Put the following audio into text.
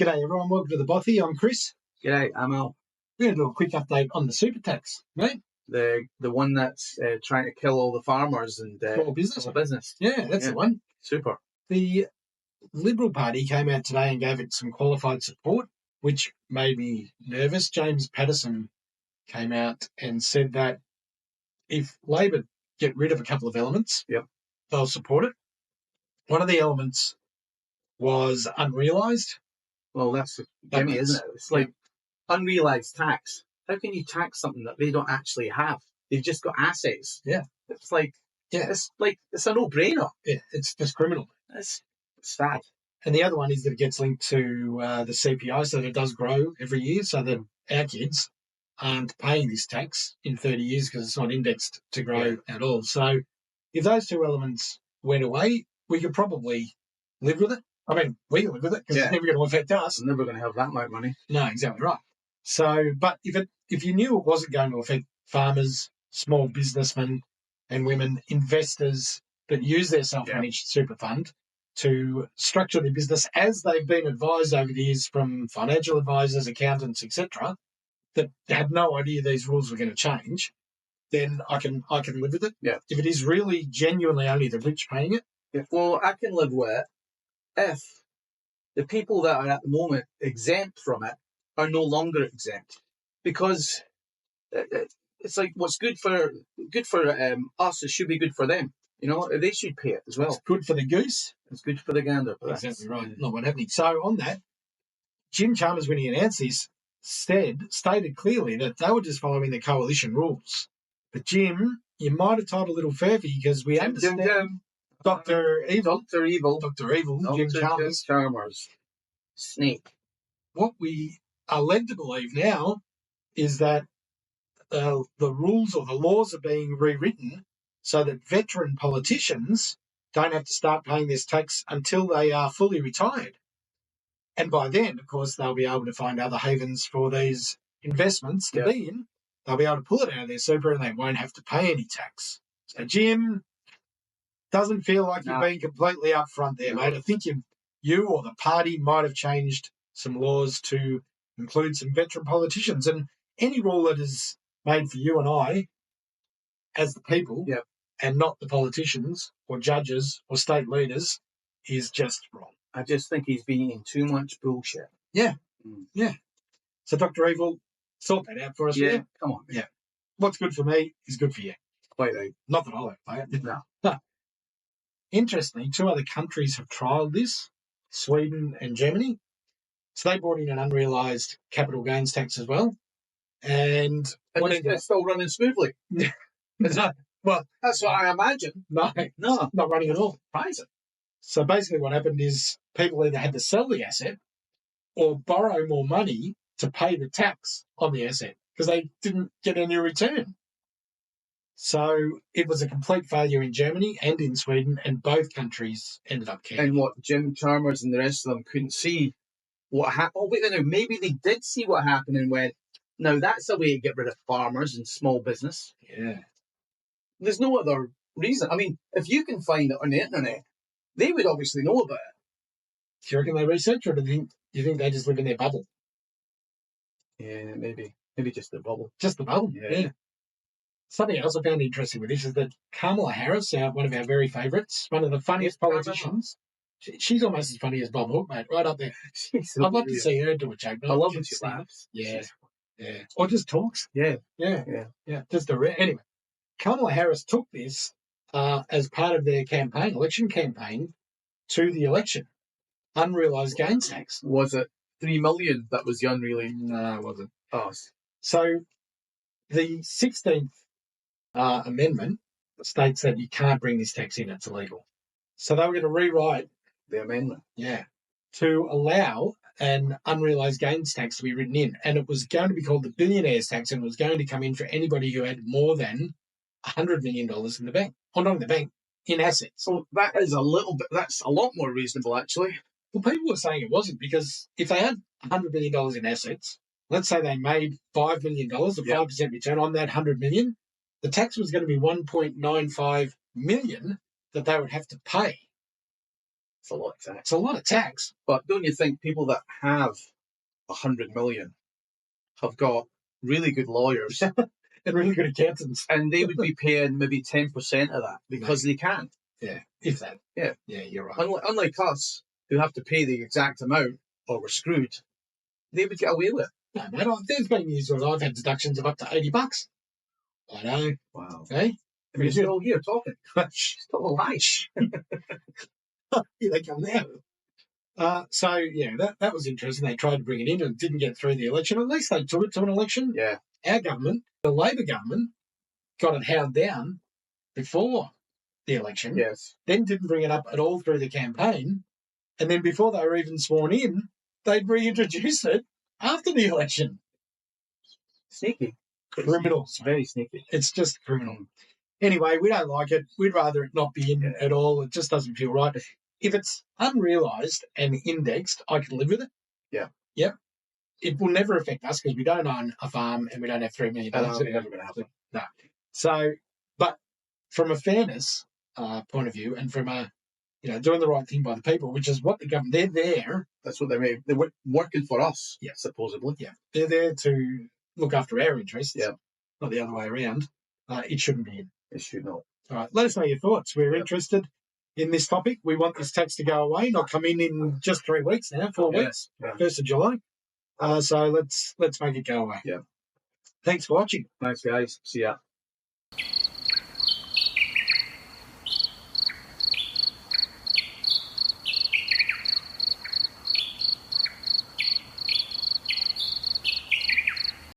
G'day everyone, welcome to the Bothy. I'm Chris. G'day, I'm Al. We're going to do a quick update on the super tax, mate. The one that's trying to kill all the farmers and Small business. small business. Yeah, that's the one. Super. The Liberal Party came out today and gave it some qualified support, which made me nervous. James Paterson came out and said that if Labor get rid of a couple of elements, they'll support it. One of the elements was unrealised. Well, that's the gimme, isn't it? It's like unrealised tax. How can you tax something that they don't actually have? They've just got assets. Yeah. It's like, it's a no-brainer. Yeah, it's just criminal. It's sad. And the other one is that it gets linked to the CPI, so that it does grow every year, so that our kids aren't paying this tax in 30 years because it's not indexed to grow at all. So if those two elements went away, we could probably live with it. I mean, we can live with it because it's never going to affect us. It's never going to have that much money. No, exactly right. So, but if you knew it wasn't going to affect farmers, small businessmen and women, investors that use their self-managed super fund to structure their business as they've been advised over the years from financial advisors, accountants, etc., that had no idea these rules were going to change, then I can live with it. Yeah. If it is really genuinely only the rich paying it. Well, I can live with it if the people that are at the moment exempt from it are no longer exempt, because it's like what's good for us, it should be good for them. You know, they should pay it as well. It's good for the goose. It's good for the gander. Exactly right. Not what happening. So on that, Jim Chalmers, when he announced this, stated clearly that they were just following the coalition rules. But Jim, you might have told a little furphy because we understand Dr. Evil, Jim Chalmers, snake. What we are led to believe now is that the rules or the laws are being rewritten so that veteran politicians don't have to start paying this tax until they are fully retired. And by then, of course, they'll be able to find other havens for these investments to be in. They'll be able to pull it out of their super and they won't have to pay any tax. So, Jim, doesn't feel like you've been completely upfront there, mate. I think you or the party might have changed some laws to include some veteran politicians. And any rule that is made for you and I as the people and not the politicians or judges or state leaders is just wrong. I just think he's been eating too much bullshit. Yeah. Yeah. So, Dr. Evil, sort that out for us. Yeah, come on. Yeah. What's good for me is good for you. Quite right. Not that I won't play it. No. Interestingly, 2 other countries have trialled this, Sweden and Germany. So they brought in an unrealised capital gains tax as well. And it's still running smoothly. Well, that's what I imagine. No, not running at all. Surprising. So basically what happened is people either had to sell the asset or borrow more money to pay the tax on the asset because they didn't get any return. So it was a complete failure in Germany and in Sweden, and both countries ended up cancelling. And what, Jim Chalmers and the rest of them couldn't see what happened? Oh, wait, no, maybe they did see what happened and went, no, that's a way to get rid of farmers and small business. Yeah. There's no other reason. I mean, if you can find it on the internet, they would obviously know about it. Do you reckon they research, or do you think they just live in their bubble? Yeah, maybe. Maybe just the bubble. Just the bubble, yeah. Something else I found interesting with this is that Kamala Harris, one of our very favourites, one of the funniest politicians, she's almost as funny as Bob Hawke, mate, right up there. I'd love to see her do a joke. I love when she laughs. Yeah. Or just talks. Yeah. Just anyway, Kamala Harris took this as part of their election campaign to the election. Unrealised gains tax. Was it 3 million that was the unrealised? No, it wasn't. Oh. So the 16th amendment states that you can't bring this tax in, it's illegal. So they were going to rewrite the amendment. Yeah. To allow an unrealised gains tax to be written in. And it was going to be called the billionaires tax, and it was going to come in for anybody who had more than $100 million in the bank. Or not in the bank, in assets. So that is that's a lot more reasonable, actually. Well, people were saying it wasn't, because if they had $100 million in assets, let's say they made $5 million, a 5% return on that $100 million, the tax was going to be $1.95 million that they would have to pay. It's a lot of tax. It's a lot of tax. But don't you think people that have 100 million have got really good lawyers and really good accountants, and they would be paying maybe 10% of that because they can? Yeah, if that. Yeah, you're right. Unlike us, who have to pay the exact amount or we're screwed, they would get away with it. No, mate, there's been years where I've had deductions of up to $80. I know. Wow. Hey, and you're still here talking. Still alive. Here they come now. So yeah, that was interesting. They tried to bring it in and didn't get through the election. At least they took it to an election. Yeah. Our government, the Labor government, got it held down before the election. Yes. Then didn't bring it up at all through the campaign. And then before they were even sworn in, they'd reintroduce it after the election. Sneaky. Criminals. Very sneaky. It's just criminal. Anyway, we don't like it. We'd rather it not be in at all. It just doesn't feel right. If it's unrealised and indexed, I can live with it. Yeah. Yep. It will never affect us because we don't own a farm and we don't have $3 million. That's never going to happen. No. So, but from a fairness point of view and from a, doing the right thing by the people, which is what the government, they're there. That's what they're working for us, supposedly. Yeah. They're there to look after our interests. Yeah. Not the other way around. It shouldn't be in. It should not. All right. Let us know your thoughts. We're interested in this topic. We want this tax to go away, not come in just 3 weeks now, 4 weeks, 1st of July. So let's make it go away. Yeah. Thanks for watching. Thanks, guys. See ya.